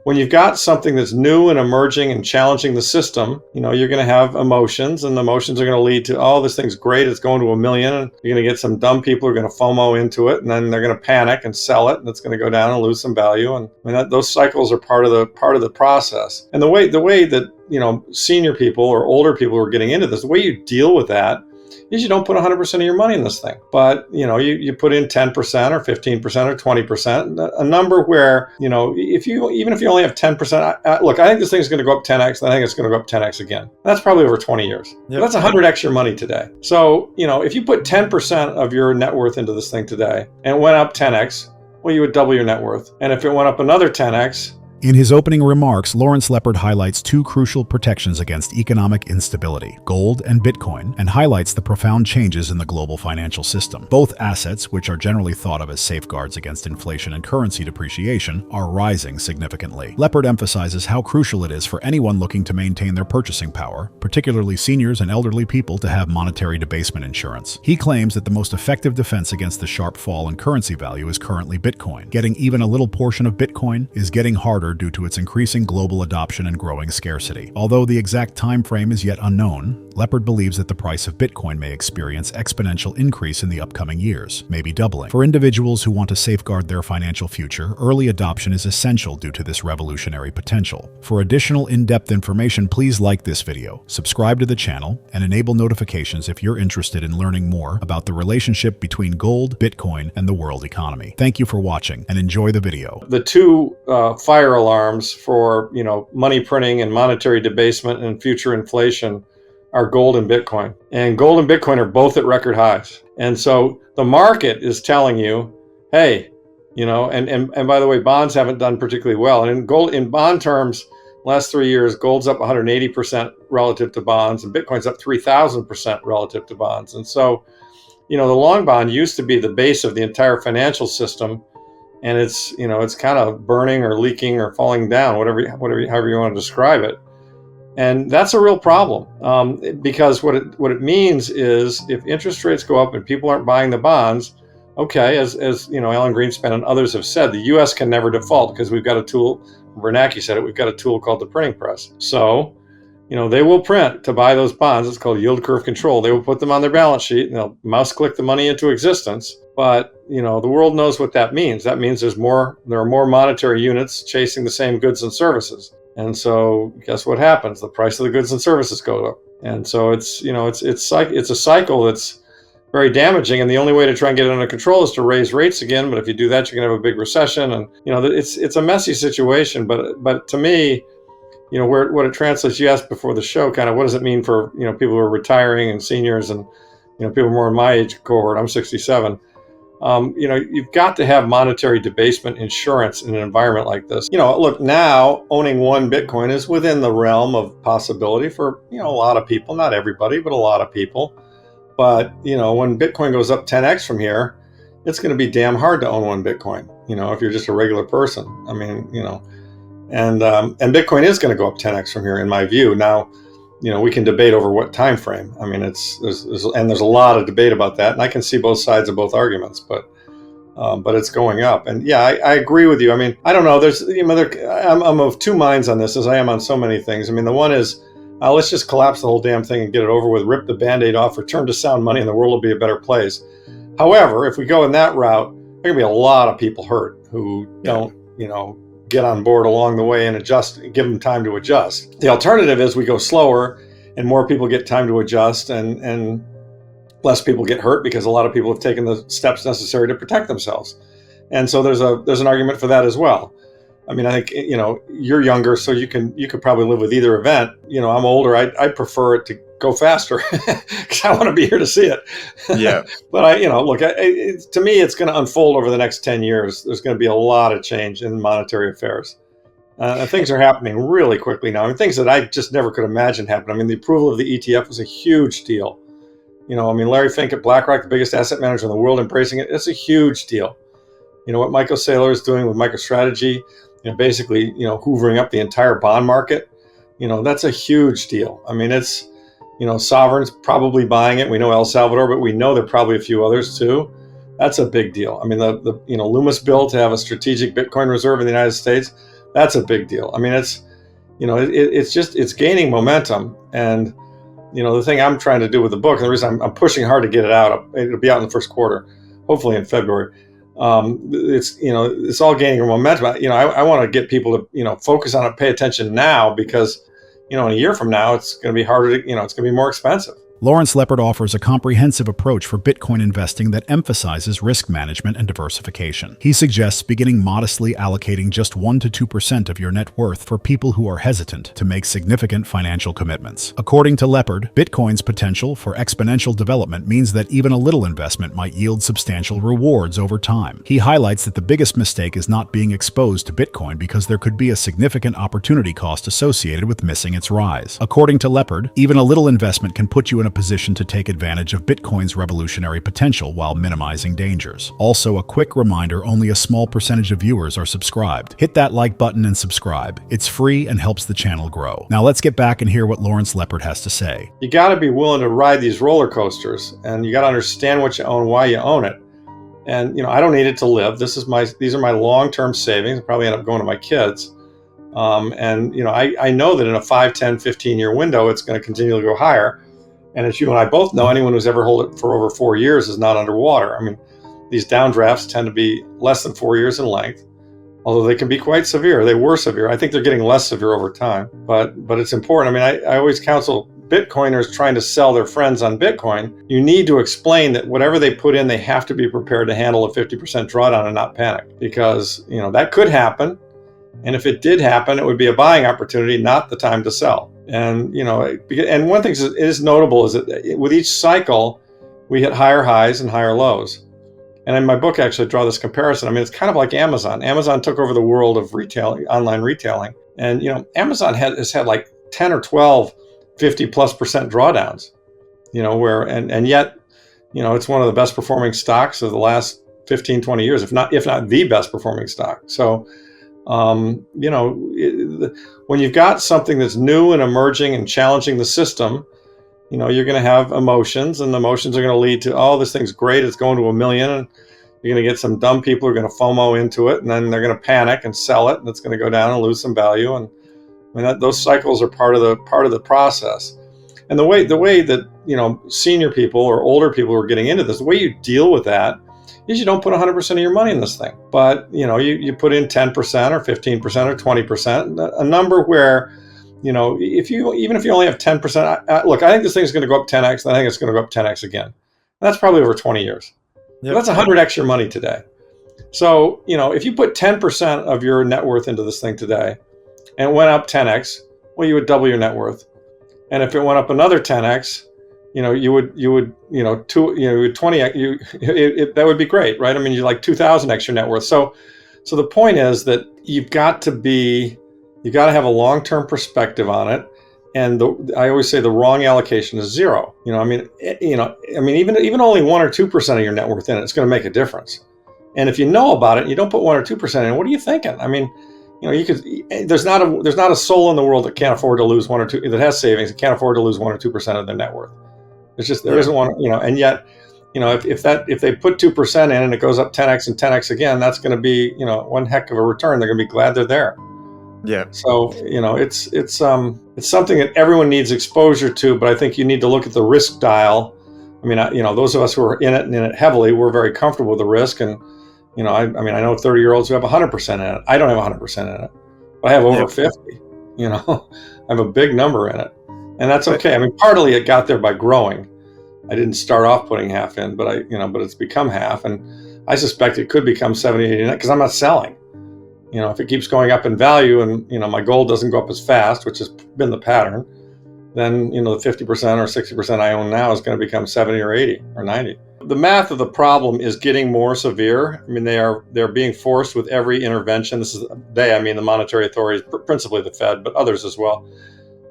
when you've got something that's new and emerging and challenging the system, you're going to have emotions, and the emotions are going to lead to, oh, this thing's great, it's going to 1 million, and you're going to get some dumb people who are going to FOMO into it, and then they're going to panic and sell it, and it's going to go down and lose some value. And those cycles are part of the process. And the way that senior people or older people who are getting into this, the way you deal with that is you don't put 100% of your money in this thing, but you put in 10% or 15% or 20%, a number where even if you only have 10%. Look, I think this thing's going to go up 10x, and I think it's going to go up 10x again. That's probably over 20 years. Yep. That's 100x your money today. So if you put 10% of your net worth into this thing today and it went up 10x, well, you would double your net worth. And if it went up another 10x. In his opening remarks, Lawrence Lepard highlights two crucial protections against economic instability, gold and Bitcoin, and highlights the profound changes in the global financial system. Both assets, which are generally thought of as safeguards against inflation and currency depreciation, are rising significantly. Lepard emphasizes how crucial it is for anyone looking to maintain their purchasing power, particularly seniors and elderly people, to have monetary debasement insurance. He claims that the most effective defense against the sharp fall in currency value is currently Bitcoin. Getting even a little portion of Bitcoin is getting harder due to its increasing global adoption and growing scarcity. Although the exact time frame is yet unknown, Lepard believes that the price of Bitcoin may experience exponential increase in the upcoming years, maybe doubling. For individuals who want to safeguard their financial future, early adoption is essential due to this revolutionary potential. For additional in-depth information, please like this video, subscribe to the channel, and enable notifications if you're interested in learning more about the relationship between gold, Bitcoin, and the world economy. Thank you for watching, and enjoy the video. The two fire alarms for money printing and monetary debasement and future inflation are gold and Bitcoin. And gold and Bitcoin are both at record highs. And so the market is telling you, hey, and by the way, bonds haven't done particularly well. And in bond terms, last 3 years, gold's up 180% relative to bonds, and Bitcoin's up 3,000% relative to bonds. And so, the long bond used to be the base of the entire financial system. And it's kind of burning or leaking or falling down, however you want to describe it. And that's a real problem, because what it means is if interest rates go up and people aren't buying the bonds, okay, as Alan Greenspan and others have said, the U.S. can never default because we've got a tool. Bernanke said it. We've got a tool called the printing press. So, they will print to buy those bonds. It's called yield curve control. They will put them on their balance sheet and they'll mouse click the money into existence. But the world knows what that means. That means there are more monetary units chasing the same goods and services. And so guess what happens? The price of the goods and services go up. And so it's a cycle that's very damaging. And the only way to try and get it under control is to raise rates again. But if you do that, you're going to have a big recession. And it's a messy situation. But to me, what it translates, you asked before the show, kind of what does it mean for people who are retiring and seniors and people more in my age cohort. I'm 67. You've got to have monetary debasement insurance in an environment like this. Look, now owning one Bitcoin is within the realm of possibility for a lot of people, not everybody, but a lot of people. But when Bitcoin goes up 10x from here, it's going to be damn hard to own one Bitcoin. If you're just a regular person. I mean, and Bitcoin is going to go up 10x from here, in my view. Now, we can debate over what time frame. I mean, there's a lot of debate about that, and I can see both sides of both arguments, but it's going up. And yeah, I agree with you. I mean, I don't know. I'm of two minds on this, as I am on so many things. I mean, the one is, let's just collapse the whole damn thing and get it over with, rip the Band-Aid off, return to sound money, and the world will be a better place. However, if we go in that route, there are going to be a lot of people hurt who don't, get on board along the way and adjust, give them time to adjust. The alternative is we go slower and more people get time to adjust and less people get hurt because a lot of people have taken the steps necessary to protect themselves. And so there's an argument for that as well. I mean, I think, you're younger, so you could probably live with either event. I'm older. I prefer it to go faster because I want to be here to see it. Yeah. But look, to me, it's going to unfold over the next 10 years. There's going to be a lot of change in monetary affairs. Things are happening really quickly now. I mean, things that I just never could imagine happen. I mean, the approval of the ETF was a huge deal. Larry Fink at BlackRock, the biggest asset manager in the world, embracing it. It's a huge deal. What Michael Saylor is doing with MicroStrategy, basically, hoovering up the entire bond market, that's a huge deal. I mean, it's, sovereigns probably buying it. We know El Salvador, but we know there are probably a few others too. That's a big deal. I mean, the Loomis bill to have a strategic Bitcoin reserve in the United States, That's a big deal. I mean, it's gaining momentum. And, the thing I'm trying to do with the book, and the reason I'm pushing hard to get it out, it'll be out in the first quarter, hopefully in February. It's all gaining momentum. I want to get people to, focus on it, pay attention now, because, in a year from now, it's going to be harder to, it's going to be more expensive. Lawrence Lepard offers a comprehensive approach for Bitcoin investing that emphasizes risk management and diversification. He suggests beginning modestly allocating just 1 to 2% of your net worth for people who are hesitant to make significant financial commitments. According to Lepard, Bitcoin's potential for exponential development means that even a little investment might yield substantial rewards over time. He highlights that the biggest mistake is not being exposed to Bitcoin because there could be a significant opportunity cost associated with missing its rise. According to Lepard, even a little investment can put you in a position to take advantage of Bitcoin's revolutionary potential while minimizing dangers. Also, a quick reminder, only a small percentage of viewers are subscribed. Hit that like button and subscribe. It's free and helps the channel grow. Now let's get back and hear what Lawrence Lepard has to say. You got to be willing to ride these roller coasters, and you got to understand what you own, why you own it. And, I don't need it to live. These are my long-term savings. I'll probably end up going to my kids. I know that in a 5, 10, 15-year window, it's going to continue to go higher. And as you and I both know, anyone who's ever held it for over 4 years is not underwater. I mean, these downdrafts tend to be less than 4 years in length, although they can be quite severe. They were severe. I think they're getting less severe over time, but it's important. I mean, I always counsel Bitcoiners trying to sell their friends on Bitcoin. You need to explain that whatever they put in, they have to be prepared to handle a 50% drawdown and not panic, because, that could happen. And if it did happen, it would be a buying opportunity, not the time to sell. And, and one thing is notable is that with each cycle, we hit higher highs and higher lows. And in my book, actually, I draw this comparison. I mean, it's kind of like Amazon. Amazon took over the world of online retailing. And, Amazon has had like 10 or 12, 50+% drawdowns, and yet, it's one of the best performing stocks of the last 15, 20 years, if not the best performing stock. So, when you've got something that's new and emerging and challenging the system, you're going to have emotions, and the emotions are going to lead to, oh, this thing's great, it's going to 1 million, and you're going to get some dumb people who are going to FOMO into it, and then they're going to panic and sell it, and it's going to go down and lose some value. And those cycles are part of the process. And the way that senior people or older people who are getting into this, the way you deal with that is you don't put 100% of your money in this thing, but you put in 10% or 15% or 20%, a number where, even if you only have 10%, look, I think this thing is going to go up 10x, and I think it's going to go up 10x again. That's probably over 20 years. Yep. That's 100x your money today. So, if you put 10% of your net worth into this thing today and it went up 10x, well, you would double your net worth. And if it went up another 10x, you would 20x, that would be great, right? I mean, you're like 2,000x your net worth. So the point is that you've got to have a long-term perspective on it. And I always say the wrong allocation is zero. Even only 1 or 2% of your net worth in it, it's going to make a difference. And if you know about it, and you don't put 1 or 2% in, what are you thinking? I mean, there's not a soul in the world that can't afford to lose 1 or 2, that has savings, that can't afford to lose 1 or 2% of their net worth. It's just, there isn't one, and yet, if they put 2% in and it goes up 10x and 10x again, that's going to be, one heck of a return. They're going to be glad they're there. Yeah. So, it's something that everyone needs exposure to, but I think you need to look at the risk dial. I mean, those of us who are in it heavily, we're very comfortable with the risk. And, I know 30-year-olds who have 100% in it. I don't have 100% in it, but I have over 50, I have a big number in it. And that's okay. I mean, partly it got there by growing. I didn't start off putting half in, but but it's become half. And I suspect it could become 70, 80, because I'm not selling. If it keeps going up in value and, my gold doesn't go up as fast, which has been the pattern, then, the 50% or 60% I own now is going to become 70 or 80 or 90. The math of the problem is getting more severe. I mean, they're being forced with every intervention. The monetary authorities, principally the Fed, but others as well,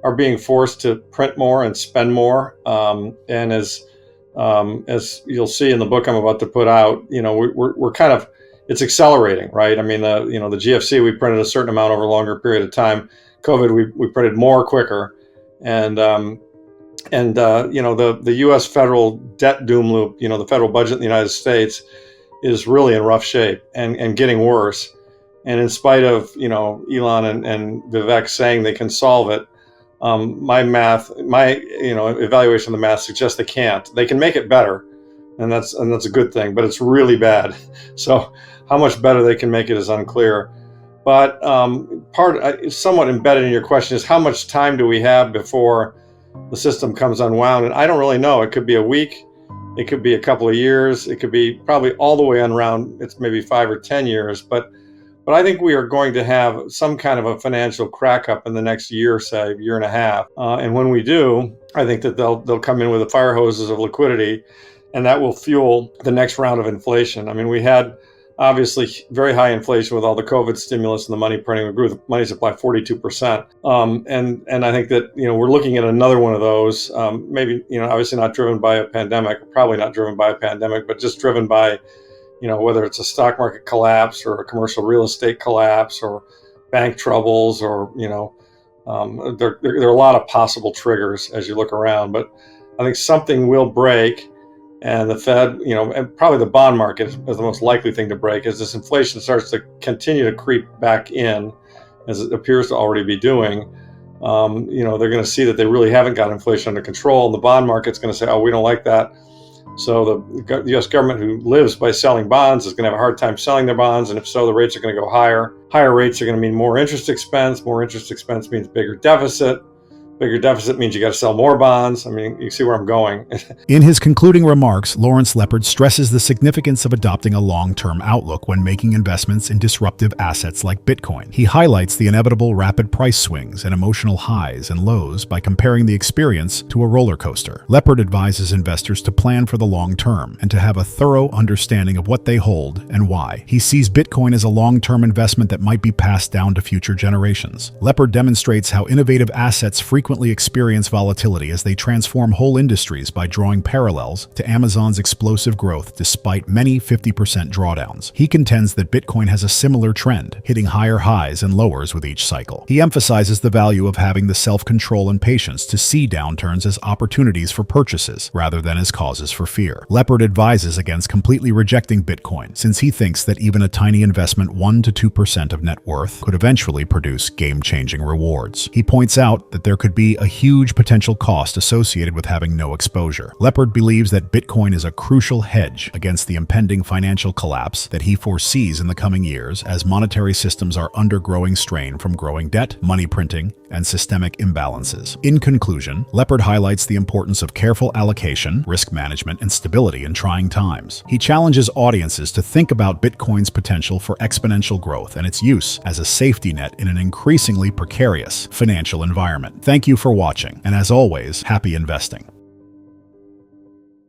are being forced to print more and spend more. And as you'll see in the book I'm about to put out, we're kind of, it's accelerating, right? I mean, the GFC, we printed a certain amount over a longer period of time. COVID, we printed more quicker. And the U.S. federal debt doom loop, the federal budget in the United States is really in rough shape and getting worse. And in spite of, Elon and Vivek saying they can solve it, my evaluation of the math suggests they can't. They can make it better, and that's a good thing, but it's really bad. So how much better they can make it is unclear. But somewhat embedded in your question is how much time do we have before the system comes unwound? And I don't really know. It could be a week, it could be a couple of years, it could be probably all the way unwound. It's maybe 5 or 10 years, but I think we are going to have some kind of a financial crack up in the next year, say year and a half. And when we do, I think that they'll come in with the fire hoses of liquidity, and that will fuel the next round of inflation. I mean, we had obviously very high inflation with all the COVID stimulus and the money printing. We grew the money supply 42%. And I think that, we're looking at another one of those, maybe, obviously not driven by a pandemic, probably not driven by a pandemic, but just driven by, whether it's a stock market collapse or a commercial real estate collapse or bank troubles or, there are a lot of possible triggers as you look around. But I think something will break. And the Fed, and probably the bond market is the most likely thing to break as this inflation starts to continue to creep back in, as it appears to already be doing. They're going to see that they really haven't got inflation under control, and the bond market's going to say, "Oh, we don't like that." So the U.S. government, who lives by selling bonds, is going to have a hard time selling their bonds, and if so, the rates are going to go higher. Higher rates are going to mean more interest expense. More interest expense means bigger deficit. Bigger deficit means you got to sell more bonds. I mean, you see where I'm going. In his concluding remarks, Lawrence Lepard stresses the significance of adopting a long-term outlook when making investments in disruptive assets like Bitcoin. He highlights the inevitable rapid price swings and emotional highs and lows by comparing the experience to a roller coaster. Lepard advises investors to plan for the long term and to have a thorough understanding of what they hold and why. He sees Bitcoin as a long-term investment that might be passed down to future generations. Lepard demonstrates how innovative assets frequently experience volatility as they transform whole industries by drawing parallels to Amazon's explosive growth despite many 50% drawdowns. He contends that Bitcoin has a similar trend, hitting higher highs and lowers with each cycle. He emphasizes the value of having the self-control and patience to see downturns as opportunities for purchases rather than as causes for fear. Lepard advises against completely rejecting Bitcoin, since he thinks that even a tiny investment 1 to 2% of net worth could eventually produce game-changing rewards. He points out that there could be a huge potential cost associated with having no exposure. Lepard believes that Bitcoin is a crucial hedge against the impending financial collapse that he foresees in the coming years as monetary systems are under growing strain from growing debt, money printing, and systemic imbalances. In conclusion, Lepard highlights the importance of careful allocation, risk management, and stability in trying times. He challenges audiences to think about Bitcoin's potential for exponential growth and its use as a safety net in an increasingly precarious financial environment. Thank you for watching, and as always, happy investing.